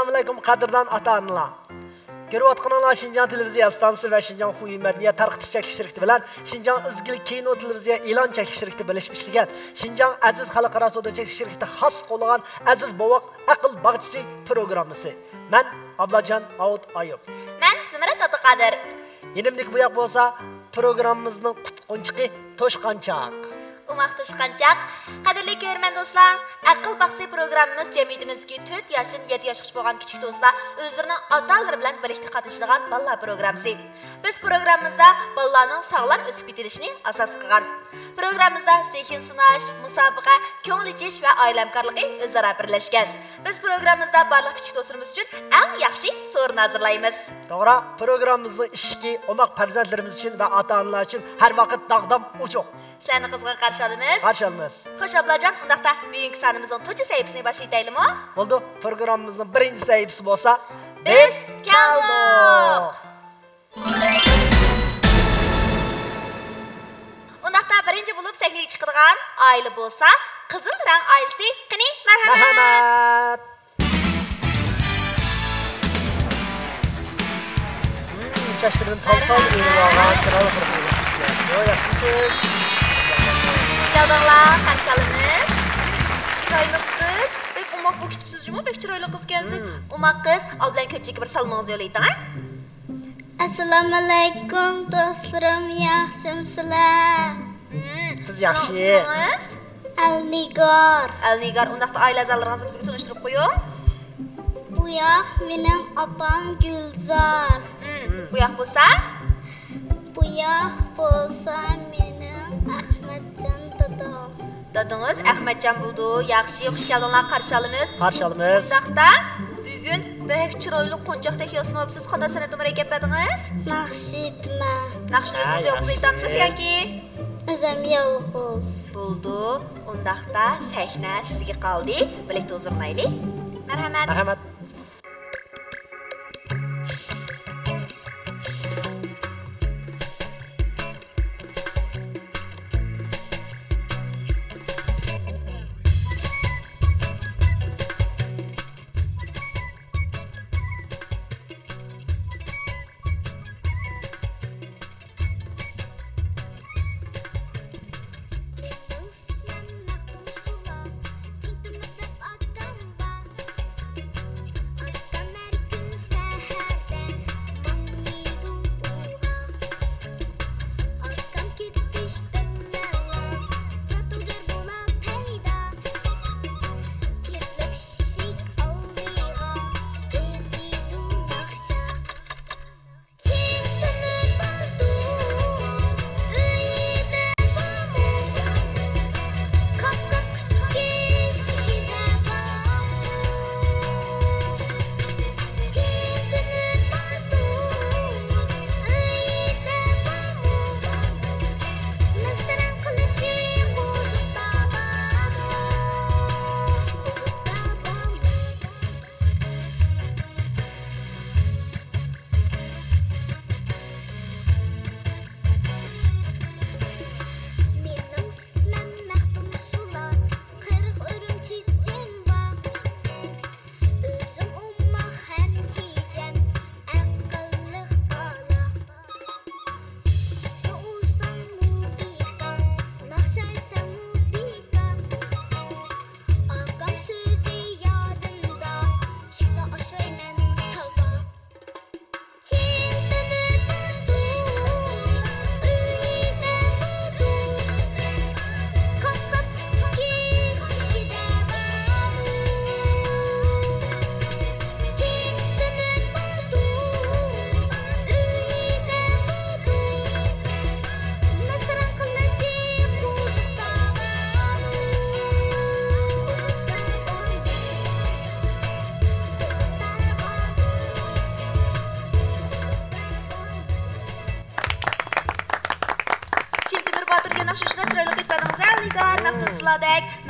Assalamualaikum qadrdan ota-onalar. Görüyotqanlar Şinjan televiziya stansiyasi va Şinjan Xuy madaniyat tarqitish cheklik shirkati bilan Şinjan izgilik kino televiziya e'lon cheklik shirkati birlashib ishlagan Şinjan Aziz xalqaro savdo cheklik shirkati xos qo'llagan Aziz Bovoq aql bag'chisi programmasi. Men Ablajon Avut Ayub. Men Simrat Otaqadir. Yenimlik bu yoq bo'lsa, programmamizning qutqunchiqi Toshqanchaq. Umaq Toshqanchaq. Qadrli ko'rman do'stlar, aql bag'chisi programmamiz jamiyatimizdagi 4 yoshdan 7 yoshgacha bo'lgan kichik do'stlar o'zlarining ota-onalari bilan birlikda qatnashadigan bolalar programmasi. Biz programmamizda bolalarning sog'lom o'sib yetilishini asos qilgan. Programmamizda sekin sinash, musobaqa, ko'ngil ichish va oilamkorligi o'zaro birlashgan. Biz programmamizda barliq kichik do'stlarimiz uchun eng yaxshi so'rin hozirlaymiz. To'g'ri, programmamizning ishki omoq farzandlarimiz uchun va ota-onalar uchun har vaqt dag'dam ochiq. Seni qizg'in qarshi olamiz. Qarshi olamiz. Xo'sh Ablajon, undaqda bugungi sonimizning 4 sahifasini boshlaylikmi? Bo'ldi, programmamizning 1-sahifasi bo'lsa, biz keldik. Undaqda birinchi bo'lib sahnaga chiqadigan oila bo'lsa, Qizil rang oilasi. Qani, marhamat. Chashtirdan tal-tal o'ynagan chiroyli qilib. Yaxshisiz. Geldinglar, qarshi olamiz. Chiroyli qiz. Bek umoq bu kitibsizmi? Bek chiroyli qiz kelsiz. Umoq qiz, oldin ko'pchilikka bir salmoningizni yo'layting. Assalomu alaykum do'stlarim, yaxshimisizlar? Qiz yaxshi. Alnigor. Alnigor, undaqda oila a'zolaringizni bizga tanishtirib qo'ying. Bu yoq mening opam Gulzor. Bu yoq bo'lsa? Bu yoq bo'lsa mening Ahmadjon dadam. Dadingiz Ahmadjon bo'ldi. Yaxshi, xush keldinglar, qarshi olamiz. Qarshi olamiz. Undaqda bugun bek chiroyli qo'nchoqdek yosini olibsiz. Qanday san'at murakkab edingiz? Yaxshi aytma. Naqshni o'zingiz yo'qsiz aytamsiz yoki? O'zim yolg'iz. Bo'ldi. Undaqda sahna sizga qoldi. Birlikda o'zirmaylik. Marhamat. Marhamat.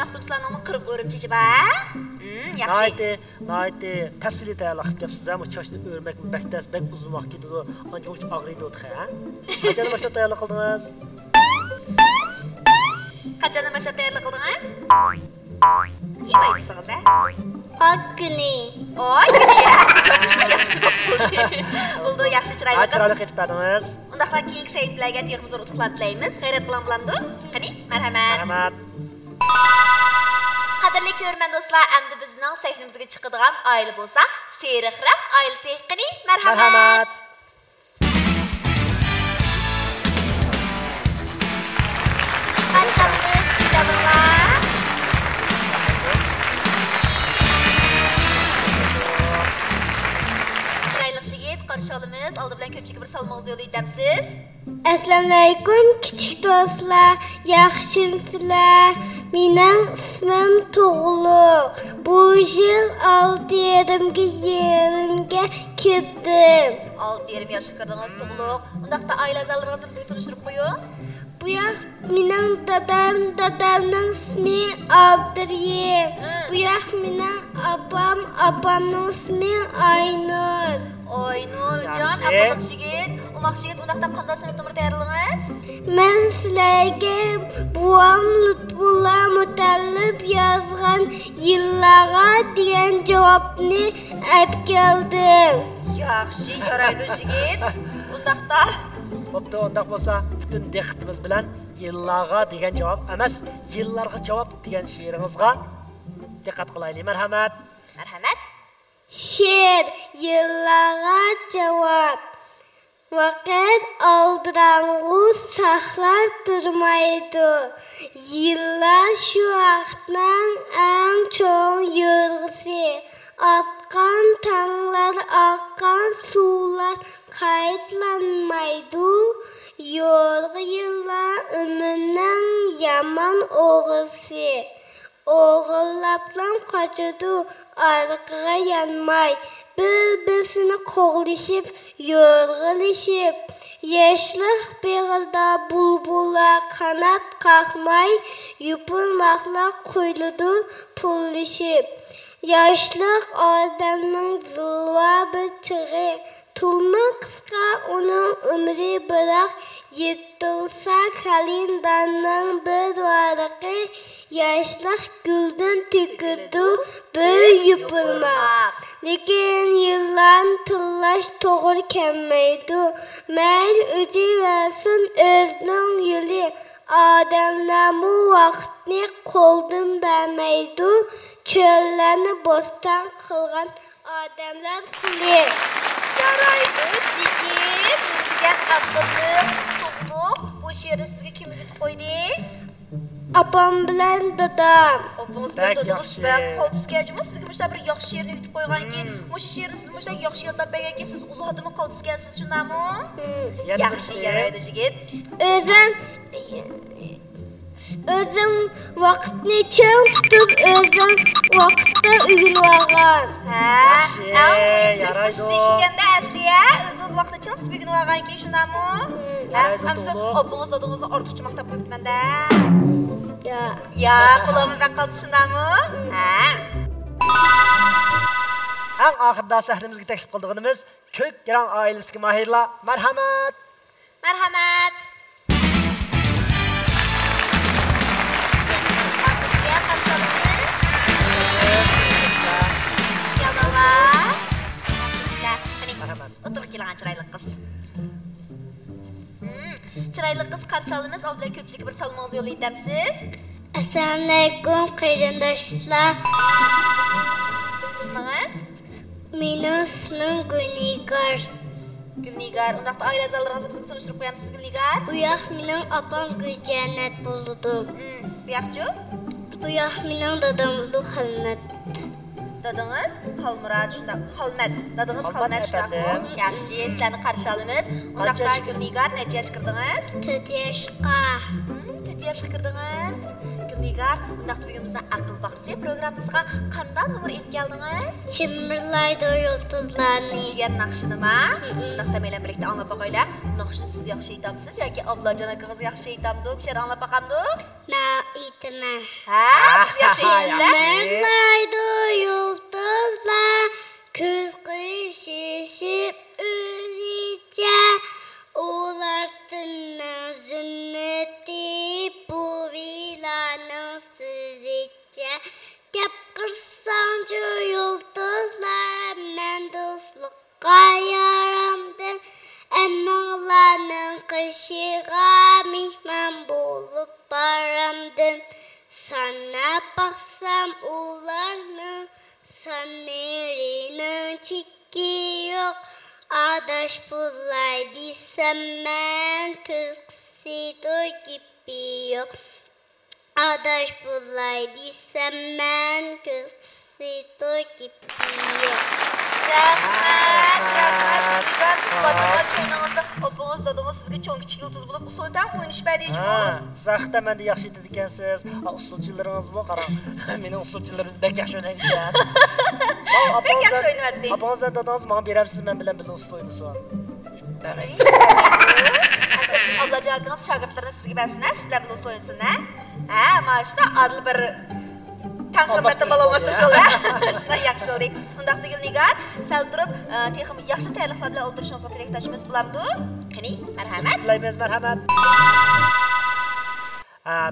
Maqtumslarning 40 o'rimchichi bor. Yaxshi. Nayti, tafsili tayyorlab qilibsiz, ammo chochni o'rmak bakdas bak uzunroq ketadi, ancha og'riydi o'tqa, ha? Qachon mashina tayyorlab qildingiz? Qachon mashina tayyorlab qildingiz? Yemaysiz, ha? Ak günü. Oy, ya. Buldu, yaxshi chiroyli qiz. Chiroyli ketib berdingiz. Undaqda keyingi saytlarga teximiz zo'r utuqlar tilaymiz. Xayrat qilan bulamdi. Qani, marhamat. Rahmat. Qadrli ko'rman do'stlar, endi bizning sahnamizga chiqadigan oila bo'lsa, Serixraq oilasi. Qani, marhamat. Qarshimiz davrlar. Qarşılığımız aldı bilen köpçük bir salmağız yolu idemsiz. Assalamu alaykum kichik do'stlar, yaxshimisizlar? Mening ismim Tug'luq. Bu yil 6 yerimga kirdim. 6 yoshga kirdingiz Tug'luq. Undaqda oila a'zolaringizni bizga tanishtirib qo'ying. Bu yoq mening dadamning ismi Abdurrahim. Bu yoq mening opamning ismi Aynur. Aynurjon, apaloq yigit, umoq yigit, undaqda qanday san'at umr tayyorladingiz? Men sizlarga buvam Lutfulla Mutallib yozgan yillarga degan javobni olib keldim. Yaxshi, yaraydi yigit. Undaqda Bo'pti, undaq bo'lsa, butun diqqatimiz bilan yillarga degan javob emas, yillarga javob degan she'ringizga diqqat qilaylik. Marhamat. Marhamat. She'r yillarga javob. Vaqt oldirangu saqlab turmaydi. Yillar shu vaqtning eng cho'ng yo'rg'isi. Atqan tanglar, oqqan suvlar qaytlanmaydi. Yo'rg'i yillar umrning yomon o'g'risi. O'g'illabdan qochadi, arqiga yanmay, bir-birini qo'g'lishib, yo'rg'ilishib. Yoshlik beg'ilda bulbullar qanot qaqmay, yupilmoqlar qo'yiladi pullishib. Yoshlik odamning zilva bir chig'i, tulmi qisqa uning umri biroq yetilsa kalendarning bir varaqi. Yoshlik guldan to'kildi bir yupilmoq. Lekin yillarni tillash to'g'ri kelmaydi. Mayli o'taversin o'zining yo'li. Odamlarmu vaqtni qo'ldan bermaydi. Cho'llarni bo'ston qilgan odamlar quli. Yaraydi yigit. Degan Abdulloh Tug'luq. Bu she'rni sizga kim yutib qo'ydi? Apam bilan dadam. Opamız bilan dadangiz bilan qoldizganmi? Sizga mushta bir yaxshi she'rni yutib qo'yganki, mush she'rni siz mushta yaxshi yodlab berganki, siz ulug'adimi qoldizgansiz, shundami? Yaxshi, yaraydi yigit. O'zim vaqtni chang tutib, o'zim vaqtda uyg'ongan. Yaraydi. Sizga asliya o'z vaqtni chang tutib uyg'onganki, shundami? Hamsa opamız dadangizni ortiqcha maqtab qo'yibman-da. Ya, qulog'im qaqaldi shundami? Eng oxirida sahrimizga taklif qilganimiz Ko'k Giran oilasiga mahirlar. Marhamat. Marhamat. O'tirib kelgan chiroyli qiz. Chiroyli qiz qarshi olamiz. Oldin ko'pchilikka bir salmoq yo'llaytamsiz. Assalomu alaykum qarindoshlar. Ismingiz? Mening ismim Gulnigar. Gulnigar, undaqda oila a'zolaringizni bizga tanishtirib qo'yamsiz, Gulnigar? Bu yoq mening opam Guljanat bo'ldi. Bu yoqchi? Bu yoq mening dadam bo'ldi Xilmat. Dadangiz Xolmurod shunda. Xolmat. Dadangiz Xolmat shundaqmi? Yaxshi, sizlarni qarshi olamiz. Undaqda Gulnigar necha yoshga kirdingiz? 4 yoshga. 4 yoshga kirdingiz. Gulnigar, undaqda bugun bizning aql baxsi programmamizga qanday nomer olib keldingiz? Chimmirlaydi yulduzlarni degan naqshi nima? Undaqda men bilan birlikda anglab boqaylar. Naqshni siz yaxshi aytamsiz yoki ablajon akangiz yaxshi aytamdi? Bir şey anglab boqamdik? Men aytaman. Siz yaxshi aytasiz. Chimmirlaydi yulduzlar, ko'z qishishib o'zicha, ular tinazini bu vilaning sizicha. Gap qilsang Ularning qishiga mehmon bo'lib baramdim. Sanab baxsam ularning sanerining chekki yo'q. Adash bulay desam men ko'ksi do'kipi yo'q. Adash bulay desam men ko'ksi do'kipi yo'q. Opağız dadınız sizge çoğun kiçik yıldız bulup usuldan oynayışmaydı hiç bu. Saxta məndə yaxşı dedikənsiz. Usulçularınız bu, qaran. Mənim usulçularım bək yaxşı oynaydı yani. Bək yaxşı oynadı. Apağızdan dadınız bana verəmsiz, mən bilən bilən usul oynasın. Evet. Ablacağınız şagirdleriniz sizge versinler, sizler bilən usul oynasın, ha? Ha, maaşda adlı bir tan qimmatda bal almashtirish oldi. Shunday yaxshi oldi. Undaqda Nigar, sal turib, texim yaxshi tayyorliklar bilan o'tirishingizga tilakdoshimiz bo'lamdi. Qani, marhamat. Tilaymiz, marhamat.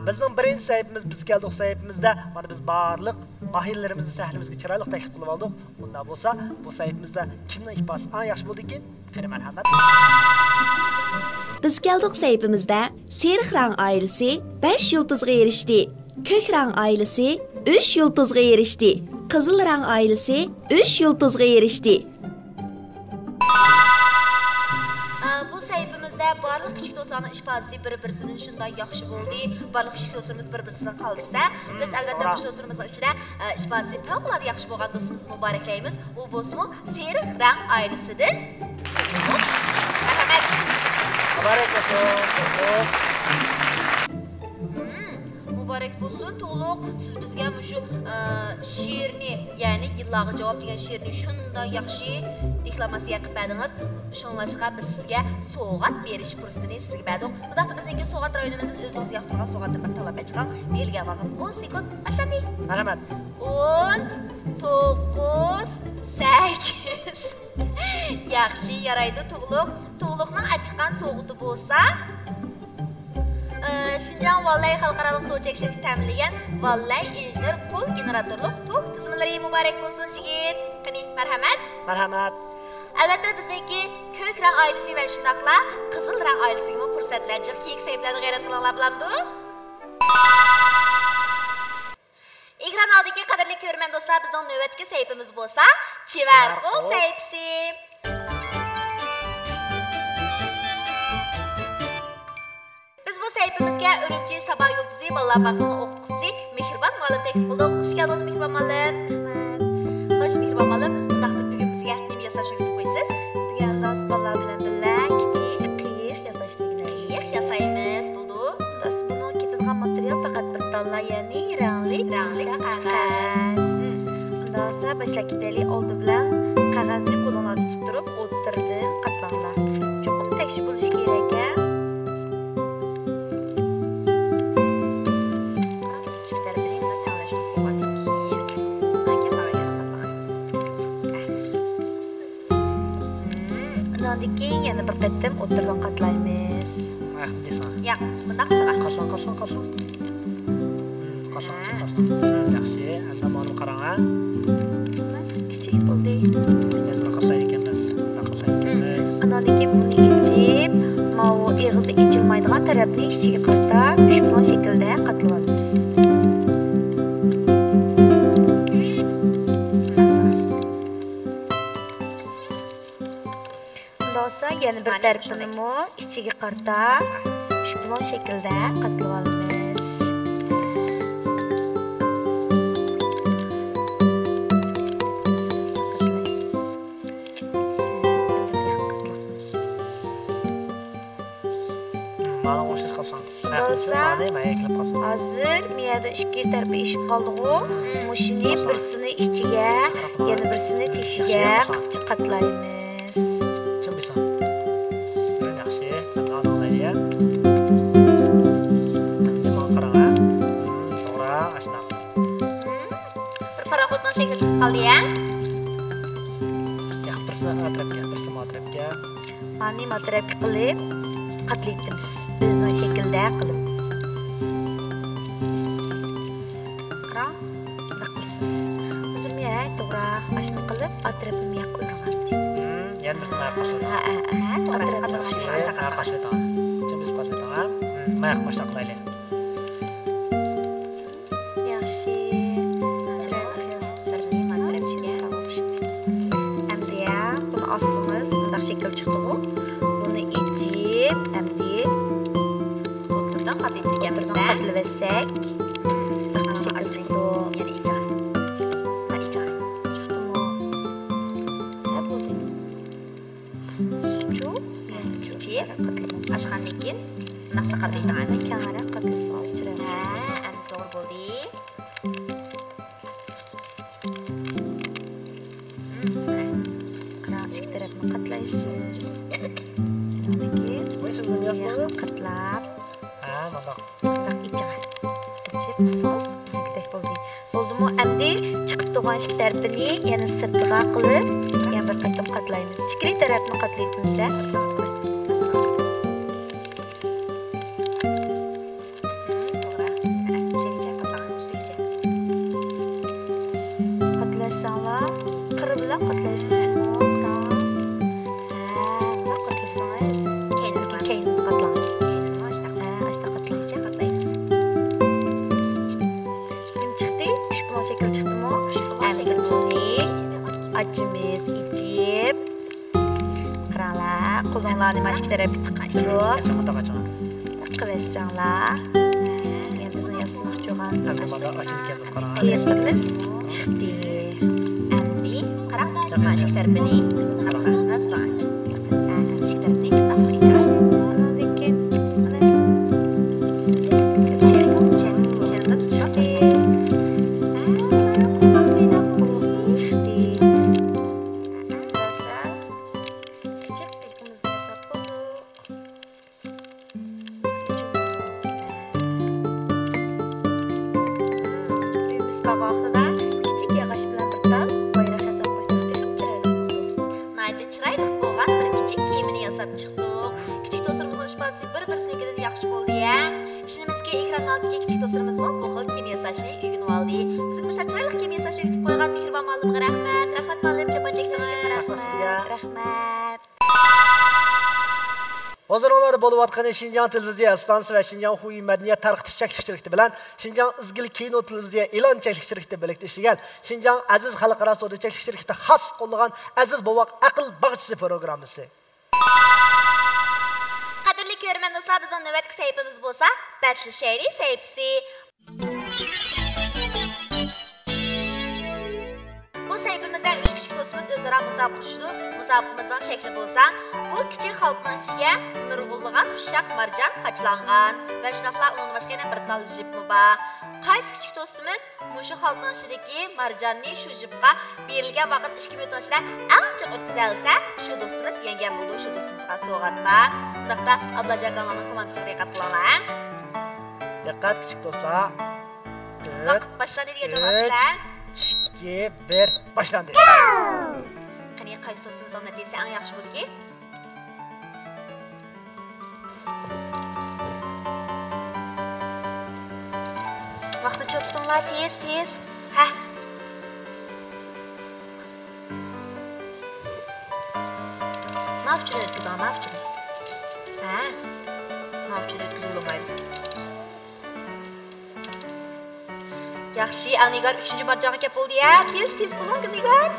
Bizning birinchi saytimiz biz keldik saytimizda mana biz barliq mahillarimizni sahlimizga chiroyli taklif qilib oldik. Bunda bo'lsa, bu saytimizda kimning ifodasi eng yaxshi bo'ldi ekan? Qani marhamat. Biz keldik saytimizda Seriq rang oilasi 5 yulduzga erishdi. Ko'k rang oilasi 3 yulduzga erishdi. Qizil rang oilasi 3 yulduzga erishdi. Bu sayfimizda barliq kichik do'stlarning ifodasi bir-birisidan shunday yaxshi bo'ldi. Barliq kichik do'stlarimiz bir-birisidan qolsa, biz albatta bu do'stlarimizning ichida ifodasi favqulodda yaxshi bo'lgan do'stimizni muboraklaymiz. U bo'lsa Seriq rang oilasidan. Marhamat. Muborak bo'lsin. Muborak bo'lsin, to'liq siz bizga shu she'rni, ya'ni yillarga javob degan she'rni shunday yaxshi deklamatsiya qilib berdingiz. Shunlashqa biz sizga sovg'at berish fursatini sizga berdik. Bundaqda bizning sovg'at rayonimizning o'zingiz yoqtirgan sovg'atni bir talab etgan. Belga vaqt 10 sekund. Ashandi. Marhamat. 10 9 8 yaxshi yaraydi to'liq. To'liqning achiqqan sovg'ati bo'lsa Şinjan Vallay Xalqarалық So'chak shirkati ta'minlagan Vallay injener qo'l generatorlik tok tizimlari muborak bo'lsin yigit. Qani, marhamat. Marhamat. Albatta bizniki ko'k rang oilasi va shundaqla qizil rang oilasiga fursatlar jiq kiyik saytlarni g'ayrat qilinglar bilamdi. Ekran oldidagi qadrli ko'rman do'stlar, bizning navbatdagi saytimiz bo'lsa, Chivarqo saytisi. Sayfimizga Urumchi Sabah Yulduzi bolalar bog'chasining o'qituvchisi Mehribon muallim taklif qildi. Xush keldingiz Mehribon muallim. Rahmat. Xo'sh Mehribon muallim, vaqtda bugun bizga nima yasashni o'rgatib qo'yasiz? Bugun do'st bolalar bilan birga kichik qiyiq yasashni qiyiq yasaymiz. Bo'ldi. Do'st buning ketadigan material faqat bir talla, ya'ni rangli qog'oz. Do'st boshlab ketaylik. Oldi bilan qog'ozni qo'lingizda tutib turib, o'tirdan qatlanglar. Cho'qim tekshir bo'lish kerak. Yana bir qatam o'tirdan qatlaymiz. Yo'q, bundaq sig'a. Qashon. Yaxshi, endi mana qarang. Kichik bo'ldi. Yana qasay ekanmiz. Undan keyin buni ichib, mana eg'izi ichilmaydigan tarafni ichiga qartab, ushbu shaklda qatlab olamiz. Yana bir tarafini ichiga qartab, ushbu shaklda qatlab olamiz. Mana o'shish qilsin. Hozir miyada ikki tarafi ishib qoldi-ku. Mushini birsini ichiga, yana birsini teshiga qatlaymiz. Paraxodning shakli chiqib qoldi ya. Birsini atrofga. Mana atrofga qilib qatlaymiz. O'zining shaklda qilib. Qarang, naqlsiz. O'zim to'g'ri, ashni qilib atrofni yo'q qo'ygan. Yana birisi mayak qo'shiladi. To'g'ri. Mayak qo'shiladi. Chimiz qo'shiladi. Mayak qo'shiladi. Yaxshi. Chiroyli xiyoslarni mantirib chiqarmoqchi. Endi buni osimiz, bunday shakl chiqdi-ku. Buni ichib, endi O'tirdan qatlaytirgan birsa. qatlasak, shakl chiqdi. Yana ichar. Va ichar. Chiqdimi? Ha bo'ldi. Suchu, Ichib, ashxandan keyin naqsa qatlaytirgan. kamera qatlasangiz chiroyli. Ha, endi to'g'ri bo'ldi. Ana ichki tarafni qatlaysiz. Undan keyin Voy sizni yo'qmi? qatlab, Ha, mana. bundoq ichar. Ichib qisqas biznikidek bo'ldi. Bo'ldimi? Endi chiqib turgan ichki tarafini yana sirtga qilib, yana bir qatam qatlaymiz. Ichki tarafni qatlaytimsa, qatlasanglar, qiri bilan qatlaysiz. Ha, bundoq qatlasangiz, keyin qatlang. Ashta qatlang. Nim chiqdi? Ushbu shakl chiqdimi? Endi buni ochimiz, ichib, qaranglar, qo'linglarni mana shu tarafga tiqib turib, qilsanglar. Men bizni yasmoqchi bo'lgan Endi mana ochilganmiz qarang. qiyinimiz chiqdi. Endi qarang, mana shu tarafini naqsa tutgan. Shu tarafini naqsa ichar. Undan keyin mana O'shanda tutib chiqdi. Rosa kichik ilkimizni yasab bo'ldik. Uyimiz bor vaqtida kichik yog'och bilan bir tal bayroq yasab qo'ysak texib chiroyli bo'ldi. Nayda chiroyli bo'lgan bir kichik kiyimini yasab chiqdik. Kichik do'stlarimizning ishbasi bir-birsidan yaxshi bo'ldi-ya. Ishimizga ekran oldiga kichik do'stlarimiz bu xil kiyim yasashni o'rganib oldi. Bizga bu chiroyli kiyim yasashni o'rgatib qo'ygan mehribon muallimga rahmat. Rahmat muallim, javob Rahmat. Rahmat. Hozir ular bo'layotgan Şinjan televiziya stansiyasi va Şinjan huquqiy madaniyat tarqitish cheklik bilan Şinjan izgilik kino televiziya e'lon cheklik shirkati birlikda ishlagan Şinjan aziz xalqaro savdo cheklik shirkati xos qo'llagan aziz bovoq aql bag'ishchi programmasi. Qadrli ko'rman do'stlar, bizning navbatdagi sahifamiz bo'lsa, Basli Shayri sahifasi. Bu sahifamizda 3 kichik do'stimiz o'zaro musobaqa tushdi. Musobaqamizning shakli bo'lsa, bu kichik xalqning ichiga nurg'unlagan ushaq marjon qachlangan va shunaqla uning boshqa yana bir tal jipmi bor. Qaysi kichik do'stimiz mushu xalqning ichidagi marjonni shu jipga berilgan vaqt 2 minut ichida ancha o'tkaza olsa, shu do'stimiz yenggan bo'ldi. Shu do'stimizga sovg'at bor. Bundaqda Ablajaganlarning komandasiga diqqat qilinglar. Diqqat kichik do'stlar. Vaqt boshlandi degan javob 2 1 boshlandi. Qani qaysi do'stimizning natijasi eng yaxshi bo'ldiki? Vaqtni cho'chitinglar, tez. Ha. Mavjud o'tkazing, mavjud. Ha. Mavjud o'tkazilmaydi. Yaxshi, Alnigar 3-marjonga kelib bo'ldi-ya. Tez bo'ling, Alnigar.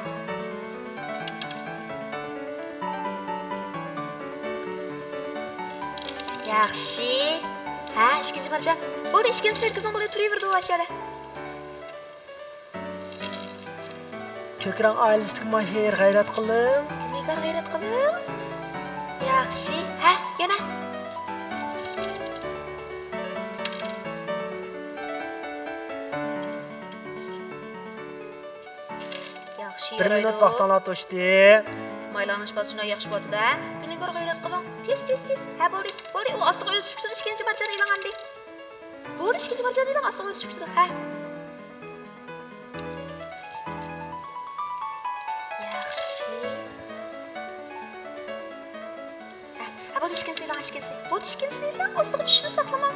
Yaxshi. Ha, 2-marjon. Bo'ldi, 2-sini o'tkazing, bo'ldi, turaverdi u ashada. Ko'kran oilasiga mahir g'ayrat qiling. Alnigar g'ayrat qiling. Yaxshi. Ha, yana. Yaxshi. 1 minut vaqtingiz to'shdi. Maylanish bas shunday yaxshi bo'ldi-da. Alnigar g'ayrat qiling. Tez. Ha, bo'ldi. U ostiga o'zi tushib turdi, 2-marjon e'longandi. Bo'ldi, 2-marjon e'lon ostiga o'zi tushib turdi. Ha. Bo'ldi, 2-sini e'lon, 2-sini. Bo'ldi, 2-sini e'lon, ostiga tushishni saqlama.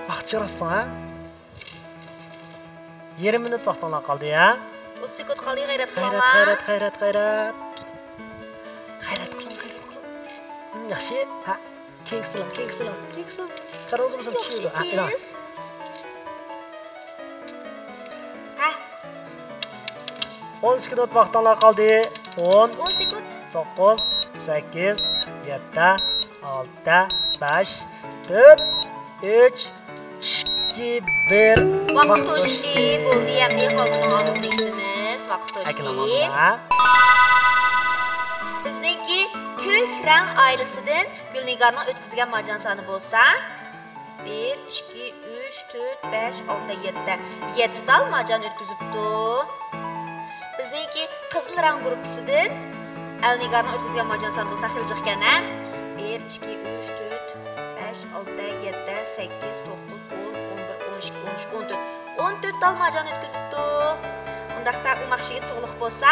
Vaqt chirasdan, ha? 20 minut vaqtingiz qoldi-ya. 30 sekund qoldi, g'ayrat G'ayrat, qilinglar. g'ayrat, g'ayrat, g'ayrat. G'ayrat qiling, g'ayrat qiling. Yaxshi. Ha, Kingston. Qara o'zimizning tushirdi. Ha, iloh. Ha, 10 sekund vaqtlar qoldi. 10, 10 sekund. 9, 8, 7, 6, 5, 4, 3, 2, 1. Vaqt o'tdi. Bo'ldi, endi qolgan og'izligimiz vaqt o'tdi. Bizningki ko'k rang oilasidan Gulnigarning o'tkazgan marjon soni bo'lsa 1, 2, 3, 4, 5, 6, 7. 7 tal marjon o'tkazibdi. Bizningki qizil rang gruppasidan Elnigarning o'tkazgan marjon soni bo'lsa xiljixkana 1, 2, 3, 4, 5, 6, 7, 8, 9, 10, 11, 12, 13, 14. 14 tal marjon o'tkazibdi. Undaqda umoqshiga to'liq bo'lsa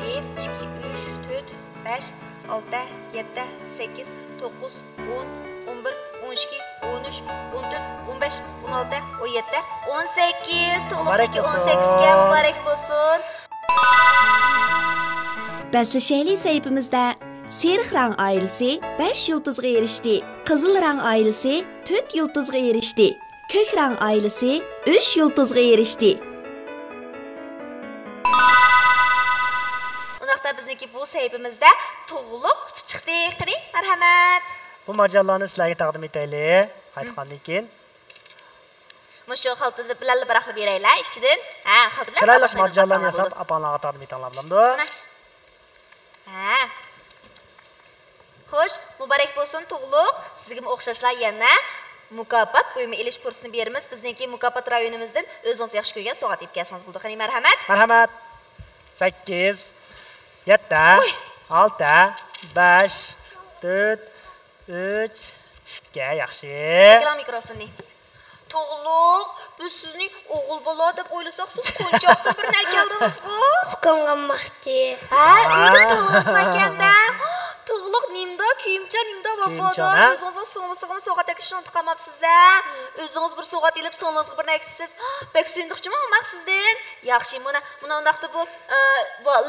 1, 2, 3, 4, 5, 6, 7, 8, 9, 10, 11, 12, 13, 14, 15, 16, 17, 18. To'liqniki 18ga muborak bo'lsin. Bəslişəyli səhifimizdə Seriq rang ailesi 5 yıldızğa erişdi. Qızıl rang ailesi 4 yıldızğa erişdi. Kök rang ailesi 3 yıldızğa erişdi. Undaqda bizniki bu səhifimizdə to'g'liq chiqdi. Qiling, marhamat. Bu majallarni sizlarga taqdim etaylik. Qaytgandan keyin. Mushu xaltada bilan baraqlab beraylar ichidan. Ha, xalta bilan. Chiroyli majallarni yasab apanglarga taqdim etanglar bilamdi. Ha. Xo'sh, muborak bo'lsin to'g'liq. Sizga o'xshashlar yana mukofot buyurma elish kursini beramiz. Bizningki mukofot rayonimizdan o'zingiz yaxshi ko'rgan sovg'a deb kelsangiz bo'ldi. Qani marhamat. Marhamat. 8, 7, 6, 5, 4, 3, 2, yaxshi. Ekran mikrofonni. To'g'liq, biz sizning o'g'il bola deb o'ylasak, siz qo'nchoqda bir narsa keldingiz-ku. Hukumlanmoqchi. Ha, uyda so'z makanda. To'g'liq nimda kiyimcha, nimda vafoda. O'zingiz so'ng'isiga sovg'a tekishni unutib qolmabsiz-a? O'zingiz bir sovg'a tilib, so'ng'ingizga bir narsa siz. Bek suyundiqchimi olmaq sizdan? Yaxshi, mana undaqda bu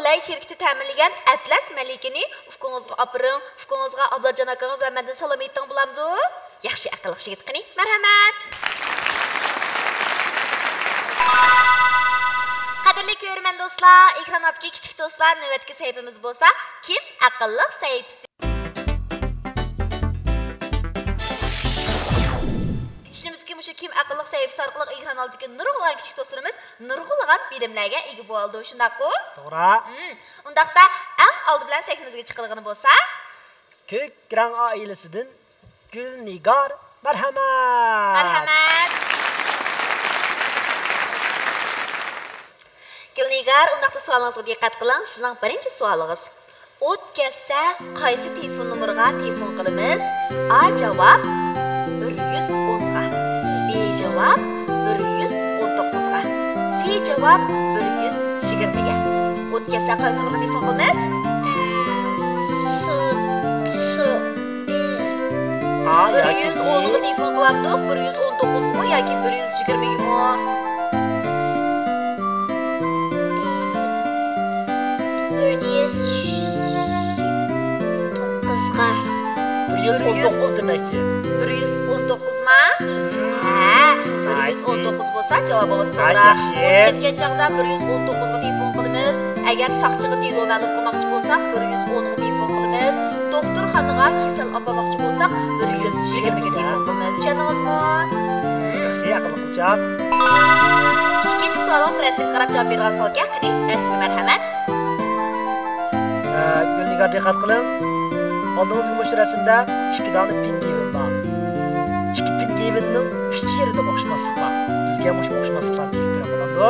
lay shirkati ta'minlagan Atlas malikini ufqingizga opiring, ufqingizga Ablajon akangiz va mendan salom ayting bo'lamdi. Yaxshi aql yigit qani. Marhamat. Qadrli ko'rman do'stlar, ekranotdagi kichik do'stlar, navbatdagi sahifamiz bo'lsa, kim aqlli sahifasi. Ishimizga mushu kim aqlli sahifasi orqali ekran oldidagi nurg'ulg'an kichik do'stlarimiz nurg'ulg'an bilimlarga ega bo'ldi. Shundaqmi? To'g'ri. Undaqda eng oldi bilan sahifamizga chiqilgan bo'lsa, Ko'k rang oilasidan Gulnigar, marhamat. Marhamat. Gulnigar, undaqda savolingizga diqqat qiling. Sizning birinchi savolingiz. O'tkazsa qaysi telefon nomeriga telefon qilamiz? A javob 110 ga. B javob 119 ga. C javob 120 ga. O'tkazsa qaysi nomeriga telefon qilamiz? A 110 ga telefon qilamdik, 119 mi yoki 120 mi? 119 demakchi. 119 ma? Ha, 119 bo'lsa javobimiz to'g'ri. Ketgan chaqda 119 ga telefon qilamiz. Agar saqchiga telefon ma'lum qilmoqchi bo'lsak, 110 ga telefon qilamiz. Doktorxonaga kasal olmoqchi bo'lsak, 120 ga telefon qilamiz. Tushundingizmi? Yaxshi, aqlli qizchaq. Ikkinchi savolingiz rasmga qarab javob bergan savolga, qani, rasmga marhamat. Gulnigar diqqat qiling. Oldingizga bu rasmda 2 dona pingvin bor. 2 pingvinning 3 yerida o'xshamaslik bor. Bizga ham o'xshamasliklar tegib turadi.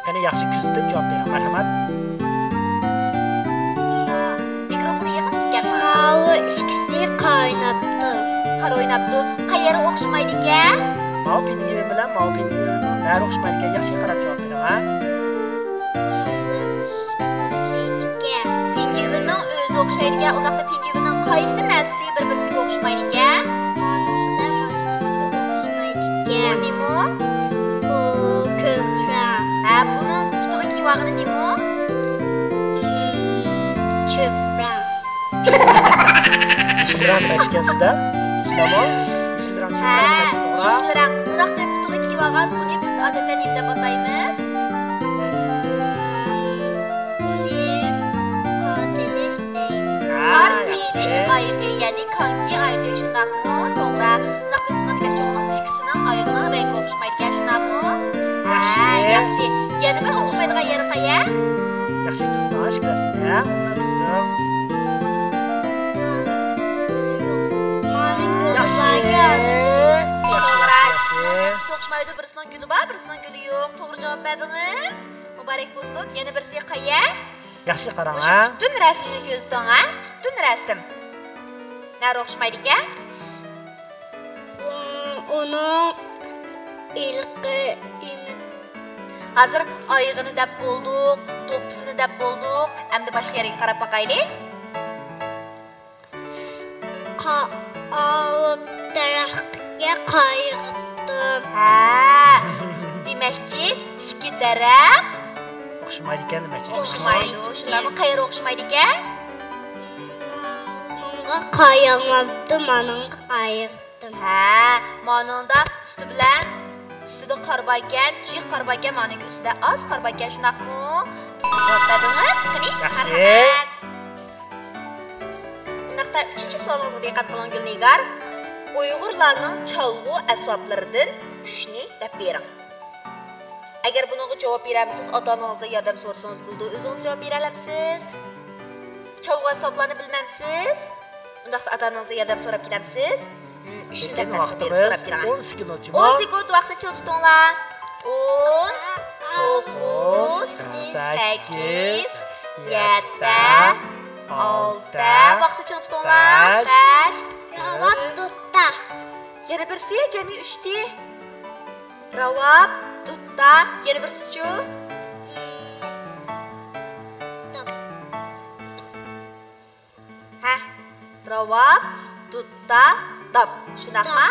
Qani yaxshi kuzatib javob bering, marhamat. Mikrofonni yaqin tutganman. Mavi ikkisi qaynabdi. Qara o'ynabdi. Qayeri o'xshamaydi ekan? Mau pingvin bilan mau pingvinning nari o'xshamaydi ekan. Yaxshi qarab javob bering, ha? Pingvinning o'zi o'xshaydi ekan. Undaqda pingvinning qaysi narsasi bir-biriga o'xshamaydi ekan? Nima? Bu ko'k rang. Ha, buni putuq kiyvog'ini Çöprang. Yeşilrang ekan sizda? Tamam. Yeşilrang to'g'ri. Yeşil rang. Bunaqda putuga kiyib olgan buni biz odatda nima deb ataymiz? Uni qotilish deymiz. Qor tiyilish oyiqi, ya'ni konki oyiqi shundaqmi? To'g'ri. Bunaqda sizning demoqchi bo'lganingiz ikkisining oyiqining rangi o'xshamaydigan shundaqmi? Yaxshi. Yaxshi. Yana bir o'xshamaydigan yeri qayer? Yaxshi kuzda ishkasida. Maning guli Yaxshi. borgan. So'qishmaydi, birisining guli bor, birisining guli yo'q. To'g'ri javob berdingiz. Muborak bo'lsin. Yana birisi qayer? Yaxshi qarang, O'sha ha? butun rasmni ko'zdan, ha? Butun rasm. Nari o'xshamaydi ekan? Uning ilqi Hozir oyig'ini deb bo'ldik, do'ppisini deb bo'ldik. Endi boshqa yerga qarab boqaylik. qovib daraxtga qo'yibdi. Ha. Demakchi, ikki daraxt O'xshamaydi ekan demakchi. o'xshamaydi. Shularni qayerga o'xshamaydi ekan? Menga qo'yamabdi, menga qo'yibdi. Ha, mononda usti bilan ustida qor bor ekan, jiq qor bor ekan, maniga ustida oz qor bor ekan, shundaqmi? Javob berdingiz? Qani, Yaxshi. marhamat. Undaqda 3-savolingizga diqqat qiling Gulnigar. Uyg'urlarning chalg'u asboblaridan 3 ni deb bering. Agar bunga javob beramiz, ota-onangizdan yordam so'rasangiz bo'ldi, o'zingiz javob bera olasiz. Chalg'u asboblarni bilmamsiz? Undaqda ota-onangizdan yordam so'rab ketamsiz? 3 ni deb so'rab kelaman. 10 sekund o'tdi. 10 sekund vaqtni chiq tutinglar. 10, 9, 8, 7, 6. Vaqtni chiq tutinglar. 5. Ravot tutda. Yana birsi jami 3 ti. Ravab, tutta, yana birsi-chu. Ha, ravab, tutta, dab. Shundaqmi?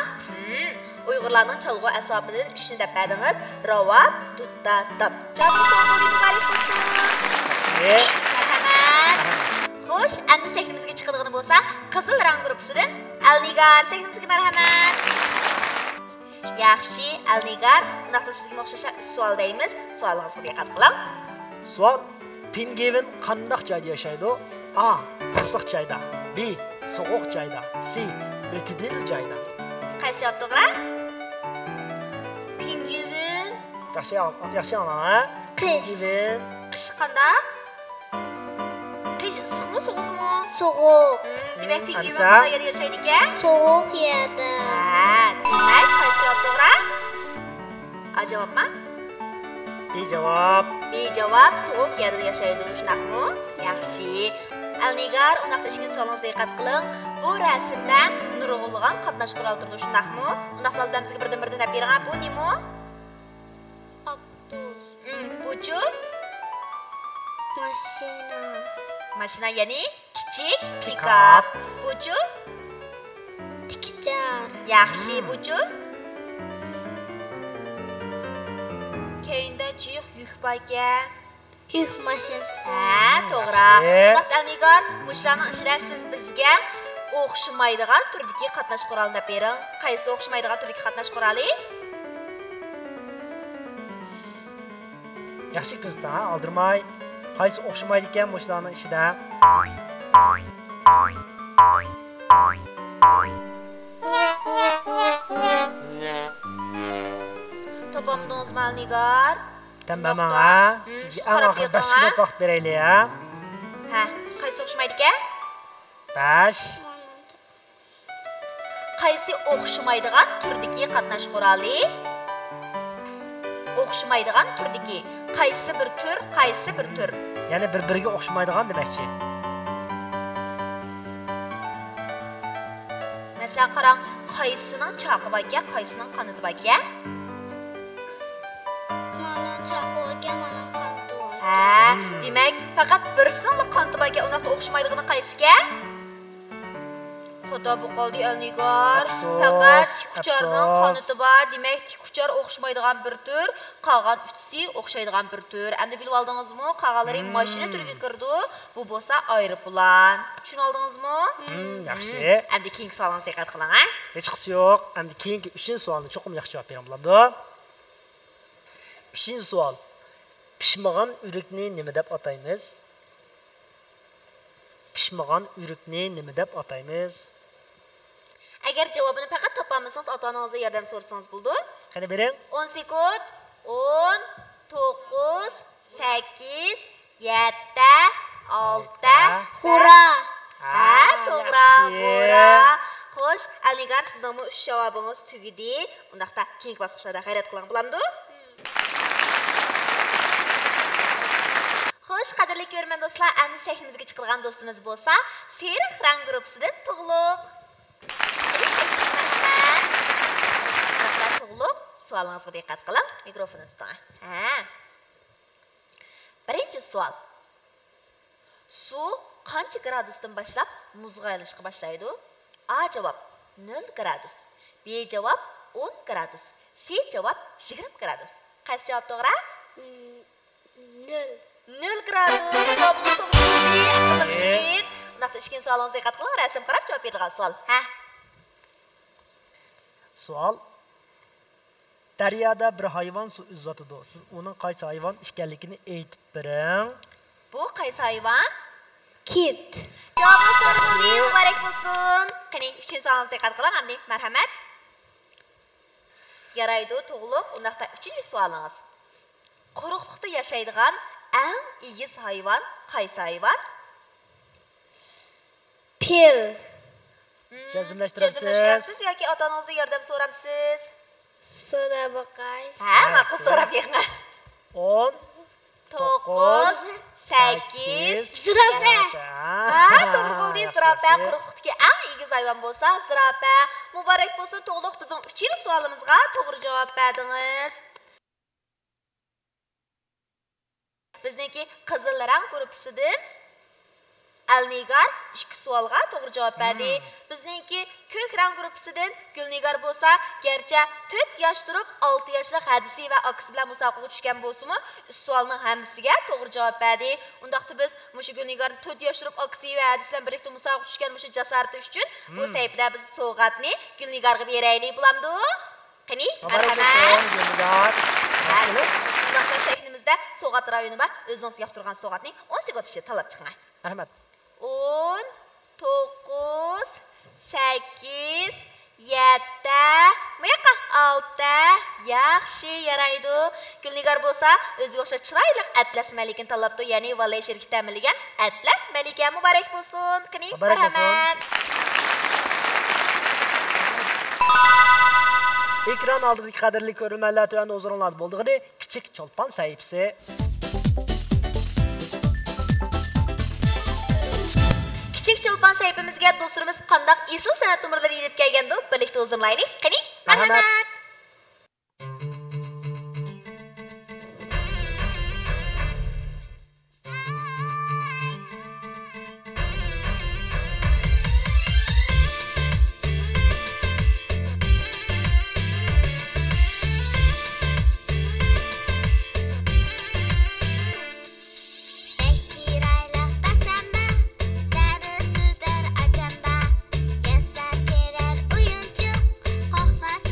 Uyg'urlarning chalg'u asbobidan 3 ni deb berdingiz. Ravab, tutta, dab. Javob to'g'ri muborak bo'lsin. Marhamat. Xo'sh, endi sahnimizga chiqadigan bo'lsa, qizil rang gruppasidan Alnigar, sahnimizga marhamat. Yaxshi, Alnigar, undaqda sizga o'xshasha savol deymiz. Savolingizga diqqat qiling. Savol: Pingvin qanday joyda yashaydi? A. Issiq joyda. B. Sovuq joyda. C. O'tidil joyda. Qaysi javob to'g'ri? Pingvin Yaxshi ana. Qish. Pingvin qish qandaq? Qish issiqmi, sovuqmi? Sovuq. Demak, pingvin Ansa? qanday yerda yashaydi ekan? Sovuq yerda. Ha, demak, qaysi javob to'g'ri? A javobmi? B javob. B javob, sovuq yerda yashaydi, shundaqmi? Yaxshi. Alnigar, undaqda ishga savolingizga diqqat qiling. Bu rasmda nurg'ulg'an qatnash quroli turdi, shundaqmi? Undaqda bizga birdan-birdan deb bering. Bu nima? Avtobus. Bu-chu? Mashina. Mashina ya'ni kichik pikap. Bu-chu? Tikchar. Yaxshi, bu-chu? Keyinda jiq yuk bor ekan. Yuk mashinasi. Ha, to'g'ri. Yaxshi. Vaqt Alnigar, mushlarning ichida siz bizga o'xshamaydigan turdagi qatnash qurolini deb bering. Qaysi o'xshamaydigan turdagi qatnash quroli? Yaxshi kuzda, oldirmay. Qaysi o'xshamaydi ekan mushlarning ishida? Topamdingizmi Alnigar? Tamam ha. Sizga eng oxir 5 minut vaqt beraylik ha. Ha, qaysi o'xshamaydi ekan? 5. Qaysi o'xshamaydigan turdagi qatnash quroli? O'xshamaydigan turdagi. Qaysi bir tur, qaysi bir tur? Ya'ni bir-biriga o'xshamaydigan demakchi. Masalan, qarang, qaysining chaqi bor ekan, qaysining qanoti bor ekan? Mana chaqoga, mana qantoy. Ha, demak, faqat birisining qanoti bor ekan, unda o'xshamaydigani qaysiga? Xudo bu qoldi Elnigar. Afsus, Faqat tikucharning afsus. qoniti bor. Demak, tikuchar o'xshamaydigan bir tur, qolgan uchisi o'xshaydigan bir tur. Endi bilib oldingizmi? Qolganlari mashina turiga kirdi. Bu bo'lsa aeroplan. Tushunib oldingizmi? Yaxshi. Endi keyingi savolingizga diqqat qiling, ha? Hech qisi yo'q. Endi keyingi 3-savolni cho'qim yaxshi javob berib bo'ladi. 3-savol. Pishmagan urukni nima deb ataymiz? Pishmagan urukni nima deb ataymiz? Agar javobini faqat topolmasangiz, ota-onangizga yordam so'rasangiz bo'ldi. Qani bering. 10 sekund. 10, 9, 8, 7, 6. Xura. Ha, to'g'ri, to'g'ri. Xo'sh, Elnigar, sizning 3 javobingiz tugadi. Undaqda keyingi bosqichlarda xayrat qiling bo'lamdi? Xo'sh, qadrli ko'rman do'stlar, endi sahnimizga chiqilgan do'stimiz bo'lsa, Seriq rang guruhidan Tug'luq. Tug'luq, savolingizga diqqat qiling, mikrofonni tuting. Ha. Birinchi savol. Suv qancha gradusdan boshlab muzga aylashga boshlaydi? A javob 0 gradus, B javob 10 gradus, C javob 20 gradus. Qaysi javob to'g'ri? 0 gradus. Javobimiz to'g'ri. Undaqda ikkinchi savolingizga diqqat qiling, rasm qarab javob beradigan savol. Ha. Savol. Daryoda bir hayvon suv uzatadi. Siz uning qaysi hayvon ekanligini aytib bering. Bu qaysi hayvon? Kit. Javobimiz to'g'ri. Muborak bo'lsin. Qani, uchinchi savolingizga diqqat qiling, hamda marhamat. Yaraydi, Tug'luq. Undaqda uchinchi savolingiz. Quruqlikda yashaydigan eng egiz hayvon qaysi hayvon? Pil. Jazmlashtirasiz yoki ota-onangizga yordam so'ramsiz? So'ra boqay. Ha, ma'qul so'rab bering. 10, 9, 8. Zirafa. Ha, to'g'ri bo'ldi. Zirafa quruqlikdagi eng egiz hayvon bo'lsa, zirafa. Muborak bo'lsin, Tug'luq, bizning 3-chi savolimizga to'g'ri javob berdingiz. Bizniki qizil rang guruhidan Elnigar 2 savolga to'g'ri javob berdi. Bizniki ko'k rang guruhidan Gulnigar bo'lsa, garchi 4 yosh turib 6 yoshlik hadisi va akisi bilan musobaqaga tushgan bo'lsa-mu, savolning hammasiga to'g'ri javob berdi. Undaqda biz mushu Gulnigar 4 yosh turib akisi va hadisi bilan birlikda musobaqaga tushgan mushu jasorati uchun bu sayfda biz sovg'atni Gulnigarga beraylik bo'lamdi. Qani, marhamat. Gulnigar. Undaqda sahnimizda sovg'at rayoni bor. O'zingiz yoqtirgan sovg'atni 10 sekund ichida tanlab chiqing. Rahmat. 10, 9, 8, 7, buyoqqa 6. Yaxshi, yaraydi. Gulnigar bo'lsa, o'zi o'xshash chiroyli Atlas malikini tanlabdi, ya'ni Valay shirkati ta'minlagan Atlas malika. Muborak bo'lsin. Qani, marhamat. Ekran oldidagi qadrli ko'rmanlar to'yanda o'ziringlar bo'ldig'ida kichik cho'lpon sahifasi. Kichik cho'lpon sayfimizga do'stlarimiz qanday esil san'at umrlari yetib kelganda birlikda o'zimlaylik. Qani, marhamat. Yes, I get it. Uyuncuk, qofas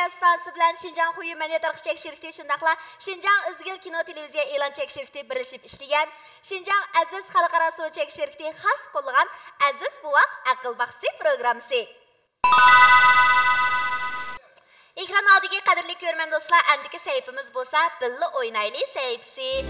televiziya stansı bilan Şinjan Xuyu Мәдәният тарихи чек şirketi şundaqla Şinjan İzgil kino televiziya e'lon çek şirketi birleşip işlegan Şinjan Aziz xalqaro suv çek şirketi xas qo'llagan Aziz Buvaq aql baxsi programmasi. Ekran oldidagi qadrli ko'rman do'stlar, andiki sayfimiz bo'lsa, Billa o'ynayli sayfisi.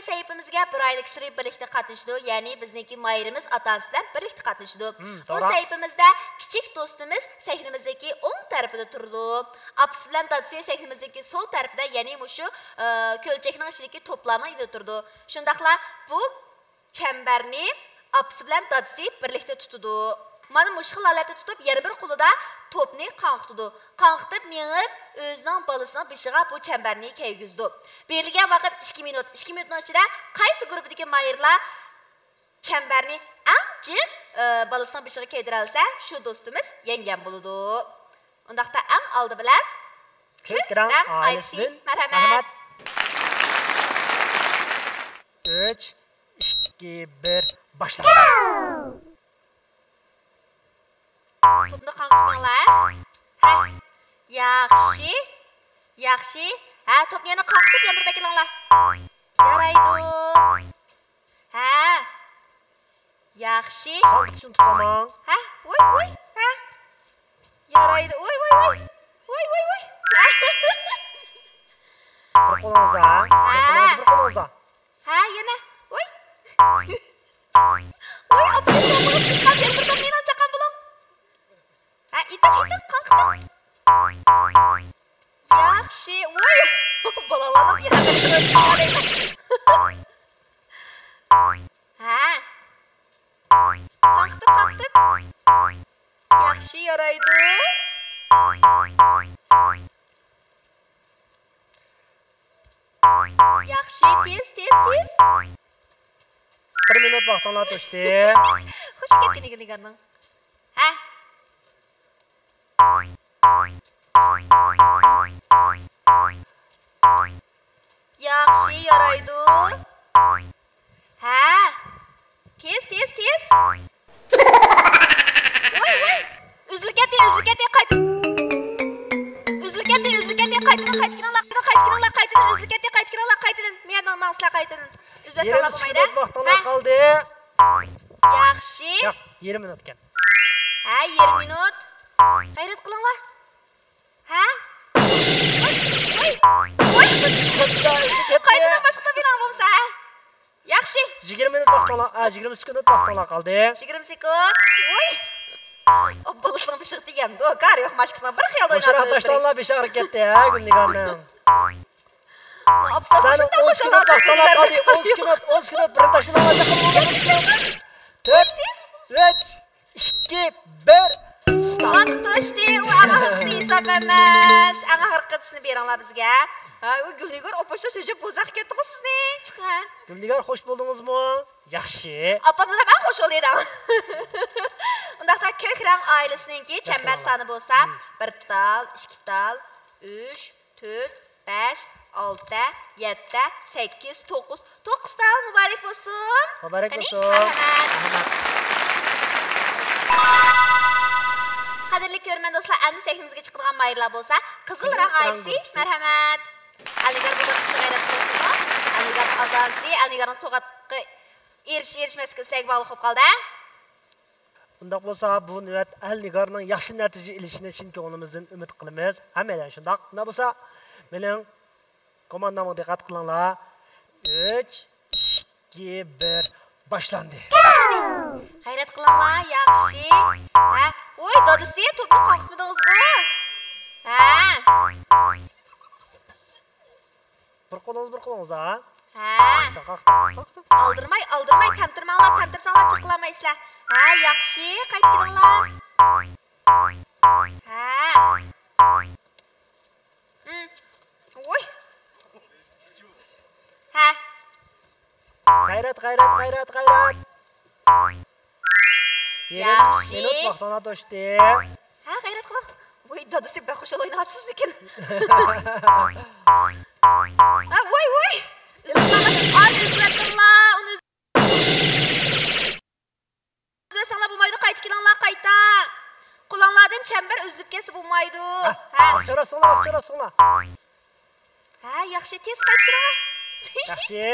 Sayfimizga bir oylik ishtirok birlikda qatnashdi, ya'ni bizniki mayrimiz otasi bilan birlikda qatnashdi. Bu sayfimizda kichik do'stimiz sahnamizdagi o'ng tarafida turdi. Apsi bilan dadasi sahnamizdagi so'l tarafida, ya'ni shu ko'lchakning ichidagi to'plarning ida turdi. Shundaqla bu chambarni apsi bilan dadasi birlikda tutdi. Mana mush holatda tutib, yana bir qo'lida to'pni qanqitdi. Qanqitib, mengib o'zining balasining beshiga bu chambarni kaygizdi. Berilgan vaqt 2 minut. 2 minutning ichida qaysi guruhdagi mayrlar chambarni aniq balasining beshiga kaydira olsa, shu do'stimiz yenggan bo'ladi. Undaqda eng oldi bilan Ko'kram oilasidan marhamat. 3 2 1 boshlaymiz. To'pni qanqitmanglar. Ha. Yaxshi. Yaxshi. Ha, to'pni yana qanqitib yandirib kelinglar. Yaraydi. Ha. Yaxshi. Qanqitishni tutmang. Ha, voy. Ha. Yaraydi. Voy. Voy. Bir qo'lingizda. Bir qo'lingizda. Ha, yana. Voy. Voy, opsiz to'pni chiqqan bir to'pni chaqan bo'ling. Ha, itib qanqitib. Yaxshi. Voy. Bolalarni yig'atib qo'yishadi. Ha. Qanqitib. Yaxshi, yaraydi. Yaxshi, tez. 1 minut vaqtingiz o'tdi. Xush ketdingiz nigarning. Ha. Yaxshi, yaraydi. Ha. Tez. Voy. Uzilib ketdi, qaytib. Uzilib ketdi, qaytib. Mendan maqsad qaytidin. Uzilsanglar bo'lmaydi. Vaqtingiz qoldi. Yaxshi. Yo'q, 20 minut ekan. Ha, 20 minut. G'ayrat qilinglar. Ha? Voy. Qaytadan boshqa bino bo'lsa. Yaxshi. 20 minut vaqtingiz, 20 sekund vaqtingiz qoldi. 20 sekund. Voy. Obbolasini pishirdi ham. Do'kar yo'q, mashqasini bir xiyol o'ynadi. O'sha tashlanlar besh harakatda, Gulnigarning. Obsasi shunday qo'shiladi. 10 sekund, bir tashlanlar. 4 3 2 1 Vaqt o'tdi. U aniq hisob emas. Aniq harakatini beringlar bizga. Ha, u Gulnigar opashda sho'ja bo'zaq ketdi-ku sizni. Chiqing. Gulnigar xush bo'ldingizmi? Yaxshi. Opamdan ham xush bo'ldim. Undaqda Ko'kram oilasininki chambar soni bo'lsa, 1 tal, 2 tal, 3, 4, 5, 6, 7, 8, 9. 9 tal muborak bo'lsin. Muborak bo'lsin. Qadrli ko'rman do'stlar, endi sahnamizga chiqadigan mayrlar bo'lsa, Qizil rang oilasi, marhamat. Aligar bu g'ayrat qildi. Aligar odamsi, Aligarning so'g'atqi erishmasga istak bog'liq bo'lib qoldi. Undaq bo'lsa, bu navbat Alnigarning yaxshi natija ilishini chin ko'nglimizdan umid qilamiz. Hammadan shundaq. Unda bo'lsa, mening komandamga diqqat qilinglar. 3 2 1 boshlandi. G'ayrat qilinglar, yaxshi. Ha, voy, dadasi, to'pni qo'qitmadingizmi? Ha. Bir qo'lingizda. Ha. Qaqtib. Aldirmay, tamtirmanglar, tamtirsanglar chiqlamaysizlar. Ha, yaxshi, qaytkiringlar. Ha. Voy. Ha. G'ayrat. Yaxshi. Minut vaqtini to'shdi. Ha, g'ayrat qiling. Voy, dadasi baxushal o'ynayapsiz lekin. Ha, voy. Uzattinglar, uni uzatsanlar bo'lmaydi, qaytib kelinglar, qayta. Ha, yaxshi, tez qaytib kiringlar. Yaxshi.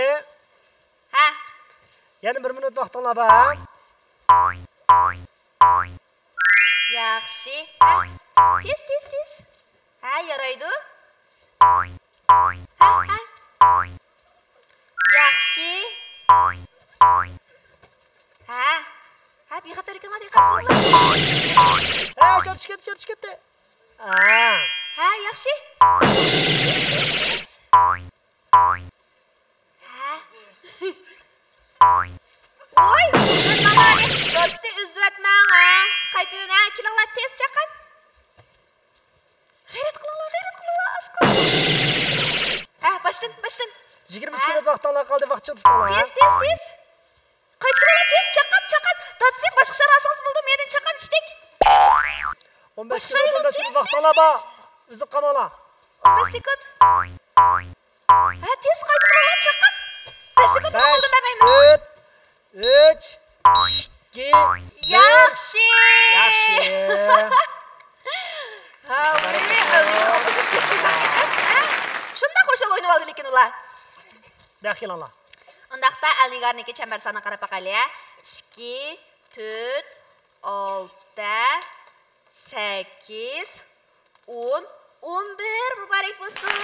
Ha. Yana 1 minut vaqtinglar bor. Yaxshi. Ha. Tez. Ha, yaraydi. Ha. Yaxshi. Ha, bexatar ekanlar, diqqat qilinglar. Ha, shortish ketdi. Ha, yaxshi. Tez. Oy, shunday dodisi uzatmang, ha. Qaytadan ha, kelinglar tez chaqan. G'ayrat qilinglar, asqol. Ha, boshdan. 20 sekund vaqtinglar qoldi, vaqtcha tutinglar. Tez. Qaytadan tez chaqan. Dodisi boshqa sharasingiz bo'ldi, mendan chaqan ishdik. 15 sekund vaqtinglar bor. Uzib qolmanglar. 15 sekund. Ha, tez qaytadan chaqan. 5 sekund bo'ldi, bilmaymiz. 3, 2, Yaxshi. Ha, shunda qo'shib o'ynab oldi lekin ular. Buyoqqa kelinglar. Undaqda Alnigarniki chambar soni qarab boqaylik. 2, 4, 6, 8, 10, 11 muborak bo'lsin.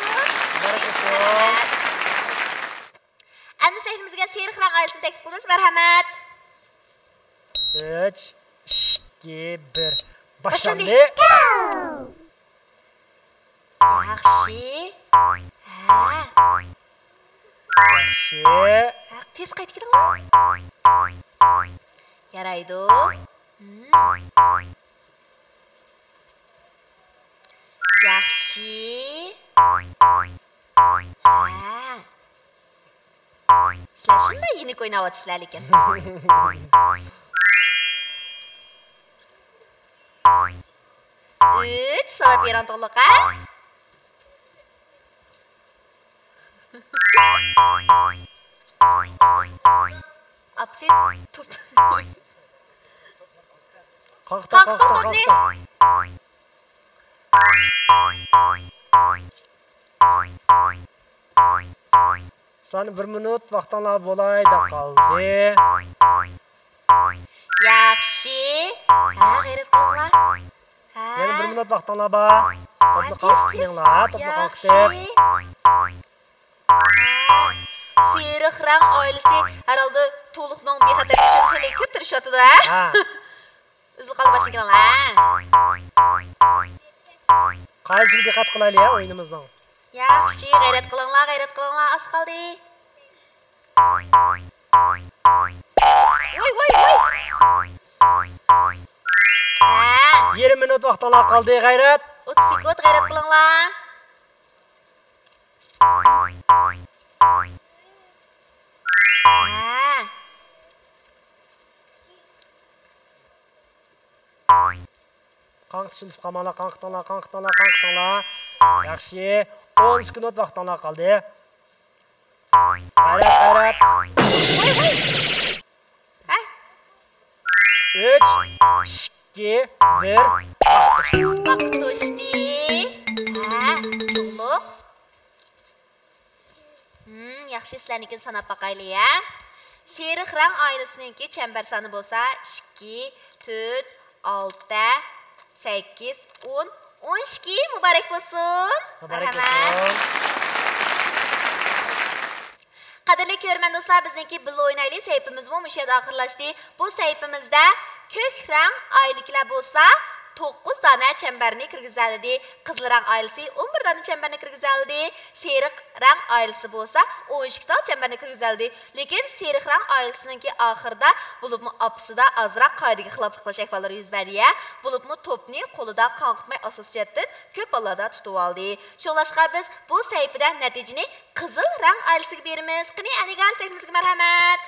Endi saytimizga Serixrang oilasini taklif qilamiz. Marhamat. 3, 2, 1. Boshlandi. Yaxshi. Yaxshi. Tez qaytib ketinglar. Yaraydi. Yaxshi. Sizlar shunday yenik o'ynayapsizlar lekin. 3 sanab beran to'liqa. Apsi top. Qalqdi. Sizlarning 1 minut vaqtinglar bo'laydi qoldi. Yaxshi. Ha, g'ayrat qilinglar. Yana 1 minut vaqtinglar bor. To'pni qalqtinglar, Serixrang oilasi herhalde to'liqning bexatarlik uchun xili ko'p tirishyapti-da. Ha. O'zi qalb boshiganlar. Qaysiga diqqat qilaylik o'yinimizdan. Yaxshi, g'ayrat qilinglar, az qoldi. Voy. 20 minut vaqtinglar qoldi, g'ayrat. 30 sekund g'ayrat qilinglar. Qanqitishni qamanglar, qanqitinglar. Yaxshi. 10 sekund vaqtinglar qoldi. G'ayrat. Ha? 3, 2, 1. Vaqt o'tdi. Ha, to'liq. Yaxshi, sizlarniki sanab boqaylik, ha. Serixrang oilasiniki chambar soni bo'lsa 2, 4, 6, 8, 10, 12 muborak bo'lsin. Marhamat. Qadrli ko'rman do'stlar, bizniki birga o'ynaylik saytimiz bu yerda oxirlashdi. Bu saytimizda ko'k rang oyliklar bo'lsa 9 dona chambarni kirgizadi. Qizil rang oilasi 11 dona chambarni kirgizadi. Seriq rang oilasi bo'lsa 12 dona chambarni kirgizadi. Lekin seriq rang oilasininki oxirida bo'libmi opsida azroq qoidaga xiloflik qilish ahvollari yuz berdi. Bo'libmi to'pni qo'lida qanqitmay asosiyatdan ko'p ballada tutib oldi. Shunlashqa biz bu saytida natijani qizil rang oilasiga beramiz. Qani anigan saytimizga marhamat.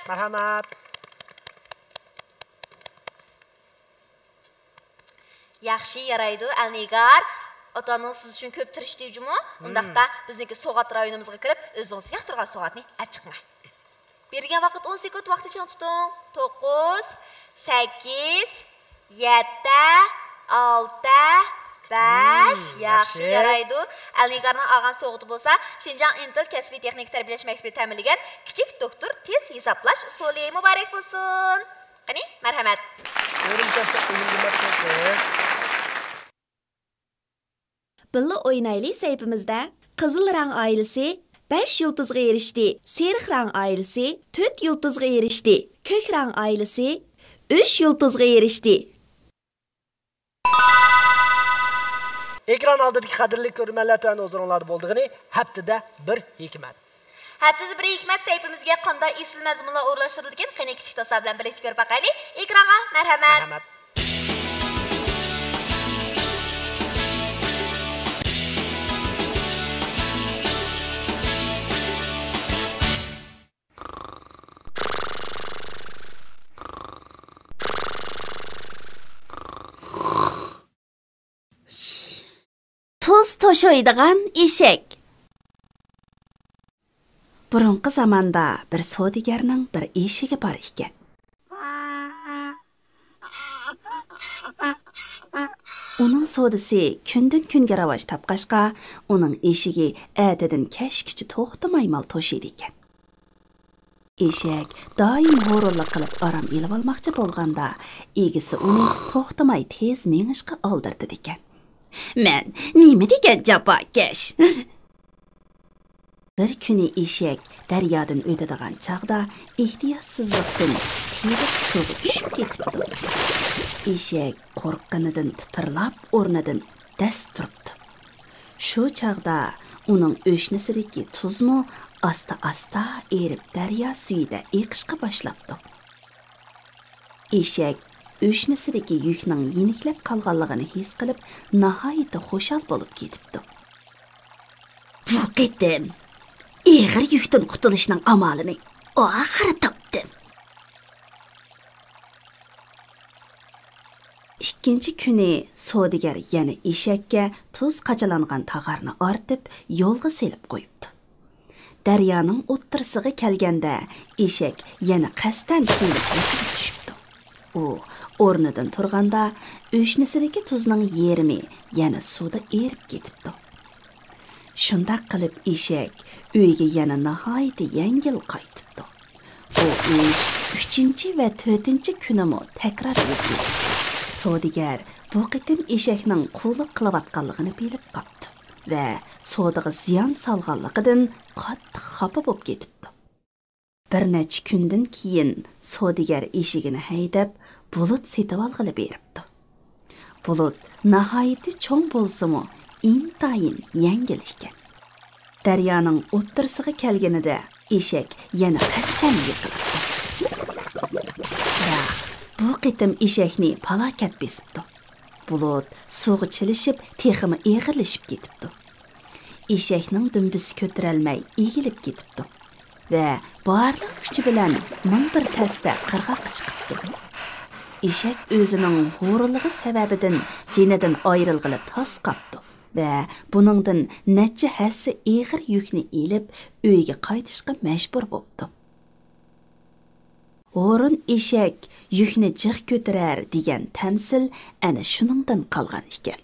Yaxshi yaraydi, Alnigar. Otanız siz uchun ko'p tirishdi jumu. Undaqda bizniki so'g'at rayonimizga kirib, o'zingiz yoqtirgan so'g'atni achchiqmang. Bergan vaqt 10 sekund vaqt ichida tuting. 9, 8, 7, 6, 5 yaxshi yaraydi. Alnigarning olgan so'g'di bo'lsa, Xinjiang Intel kasbiy texnik tarbiyalash maktabi ta'minlagan kichik doktor tez hisoblash usuli muborak bo'lsin. Qani, marhamat. Billa o'ynayli sayfimizda Qizil rang oilasi 5 yulduzga erishdi. Seriq rang oilasi 4 yulduzga erishdi. Ko'k rang oilasi 3 yulduzga erishdi. Ekran oldidagi qadrli ko'rmanlar tuan o'zinglarda bo'ldig'ini haftada bir hikmat. Haftada bir hikmat sayfimizga qanday esil mazmunlar o'rnashtirilgan qani kichik to'sa bilan birlikda ko'rib boqaylik. Ekranga marhamat. Tuz to'shaydigan eshak. Burunqi zamonda bir savdogarning bir eshigi bor ekan. Uning savdosi kundan-kunga rivoj topqachqa, uning eshigi atidan kashkichi to'xtamay mal to'shaydi ekan. Eshak doim ho'runlik qilib aram elib olmoqchi bo'lganda, egisi uni to'xtamay tez mengishga oldirdi ekan. Men nima degan jafokash? Bir kuni eshak daryodan o'tadigan chaqda ehtiyotsizlikdan tiyilib suvga tushib ketibdi. Eshak qo'rqqanidan tipirlab o'rnidan dast turibdi. Shu chaqda uning o'shnasidagi tuzmu asta-asta erib daryo suyida eqishga boshlabdi. Eshak o'shnasidagi yukning yeniklab qolganligini his qilib, nihoyatda xushal bo'lib ketibdi. Bu qitim ig'ir yukdan qutulishning amalini oxiri topdim. Ikkinchi kuni savdogar yana eshakka tuz qachalangan tag'arni ortib, yo'lga selib qo'yibdi. Daryoning o'ttirsig'i kelganda eshak yana qasdan kelib yiqilib tushibdi. U o'rnidan turganda o'shnasidagi tuzning yerimi yana suvda erib ketibdi. Shunday qilib eshak uyga yana nihoyatda yengil qaytibdi. Bu ish 3-chi va 4-chi kunimi takror yuz berdi. Savdogar bu qitim eshakning qulluq qilayotganligini bilib qopti va savdoga ziyon solganligidan qattiq xafa bo'lib ketibdi. Bir necha kundan keyin savdogar eshigini haydab bulut setib olg'ili beribdi. Bulut nihoyatda cho'ng bo'lsa-mu, intayin yengil ekan. Daryoning o'ttirsig'i kelganida eshak yana qasdan yiqilibdi. Biroq bu qitim eshakni falokat besibdi. Bulut suvga chilishib, teximi eg'irlashib ketibdi. Eshakning dumbisi ko'tarolmay egilib ketibdi va barliq kuchi bilan ming bir tasda qirg'oqqa chiqibdi. Eshak o'zining ho'rligi sababidan jinidan ayrilg'ili tas qopdi va buningdan necha hassa eg'ir yukni elib uyga qaytishga majbur bo'ldi. O'rin eshak yukni jiq ko'tarar degan tamsil ana shuningdan qolgan ekan.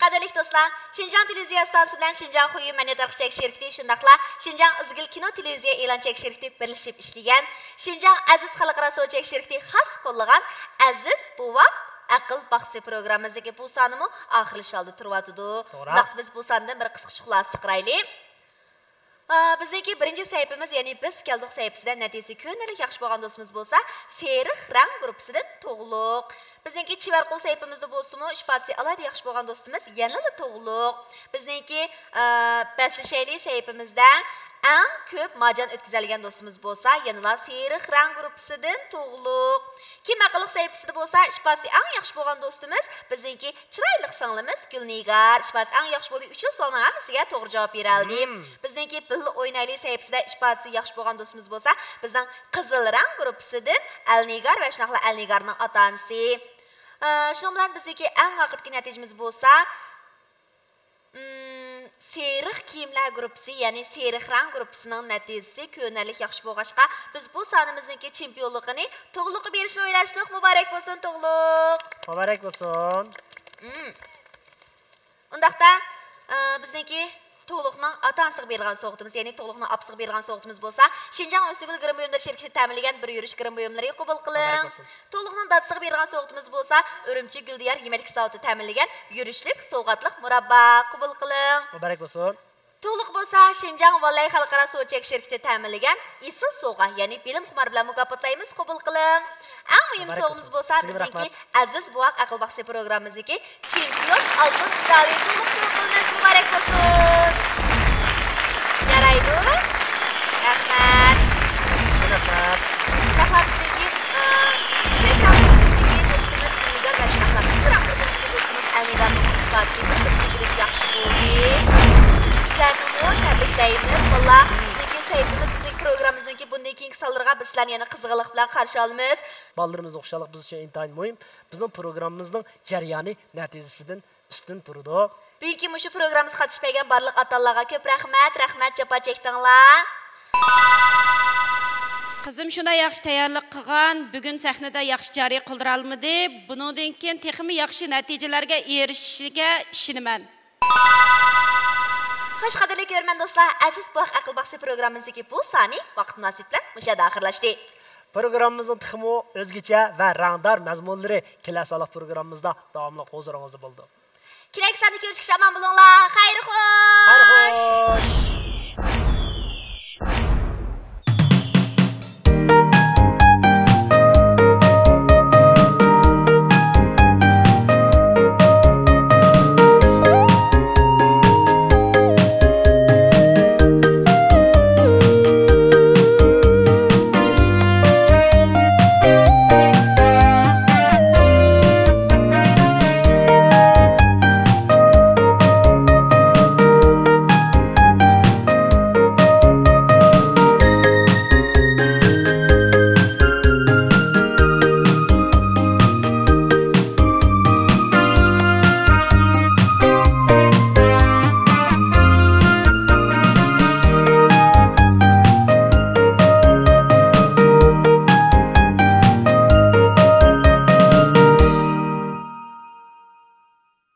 Qadrli do'stlar, Xinjiang televiziya stansiyasi bilan Xinjiang Huyu Mani tarixchilik shirkati shundaqla Xinjiang izgil kino televiziya e'lonchilik shirkati birlashib ishlagan Xinjiang Aziz xalqaro so'zchilik shirkati xos qo'llagan Aziz Buvaq aql baxsi programmamizdagi bu sonimi oxirlashdi turyotdi. Vaqt biz bu sondan bir qisqacha xulosa chiqaraylik. Bizdeki birinci sayfimiz, yani biz keldik sayfasida natijasi ko'nalik yaxshi bo'lgan do'stimiz bo'lsa, seriq rang gruppasidan to'g'liq. Bizniki chivarqul sayfimizda bo'lsa-mu, ishpatsi alayda yaxshi bo'lgan do'stimiz yanada to'g'liq. Bizniki baslashayli sayfimizda eng ko'p majan o'tkazilgan do'stimiz bo'lsa, yanada seriq rang gruppasidan to'g'liq. Kim aqlliq sayfasida bo'lsa, ishpatsi eng yaxshi bo'lgan do'stimiz bizniki chiroyli singlimiz Gulnigar. Ishpatsi eng yaxshi bo'lgan 3 savolning hammasiga to'g'ri javob beraldi. Bizniki bil o'ynayli sayfasida ishpatsi yaxshi bo'lgan do'stimiz bo'lsa, bizning qizil rang gruppasidan Alnigar va shunaqla Alnigarning ota-onasi. Shuning bilan bizniki eng haqiqiy natijamiz bo'lsa, seriq kiyimlar gruppasi, ya'ni seriq rang gruppasining natijasi ko'nalik yaxshi bo'lg'achqa, biz bu sonimizniki chempionligini to'g'liq berishni o'ylashdik. Muborak bo'lsin to'g'liq. Muborak bo'lsin. Undaqda bizniki to'liqning ota-onasiga berilgan so'g'itimiz, ya'ni to'liqning apasiga berilgan so'g'itimiz bo'lsa, Şinjan O'sugul Grim buyumlari şirkati ta'minlagan bir yurish grim buyumlari qabul qiling. To'liqning dadasiga berilgan so'g'itimiz bo'lsa, Urumchi Guldiyar yemaklik zavodi ta'minlagan yurishlik sovg'atliq murabba qabul qiling. Muborak bo'lsin. To'liq bo'lsa, Şinjan Vallay xalqaro suvchak shirkati ta'minlagan isil sovg'a, ya'ni bilim xumar bilan mukofotlaymiz, qabul qiling. Eng muhim sovg'amiz bo'lsa, bizniki Aziz Buaq aql baxsi programmamizdagi chempion oltin medali to'liq sovg'amiz muborak bo'lsin. Yaraydi. Rahmat. Rahmat. Rahmat sizga. Tabriklaymiz. Vallah, bizning saytimiz, bizning programmamizdagi bunday keyingi sonlarga biz sizlarni yana qiziqlik bilan qarshi olamiz. Bolalarimiz o'xshalik biz uchun intayin muhim. Bizning programmamizning jarayoni natijasidan ustun turdi. Bugungi mushu programmamizga qatnashgan barliq ota-onalarga ko'p rahmat, javob chekdinglar. Qizim shunday yaxshi tayyorlik qilgan, bugun sahnada yaxshi joriy qildira olmadi. Buningdan keyin texmi yaxshi natijalarga erishishiga ishonaman. Xo'sh, qadrli ko'rman do'stlar, Aziz Buaq aql baxsi programmamizdagi bu soni vaqt munosib bilan mushada oxirlashdi. Programmamizning texmo o'zgacha va rangdor mazmunlari kelasi aloq programmamizda davomli huzuringizda bo'ldi. Kelasi sonni ko'rishga omon bo'linglar. Xayr xo'sh. Xayr xo'sh.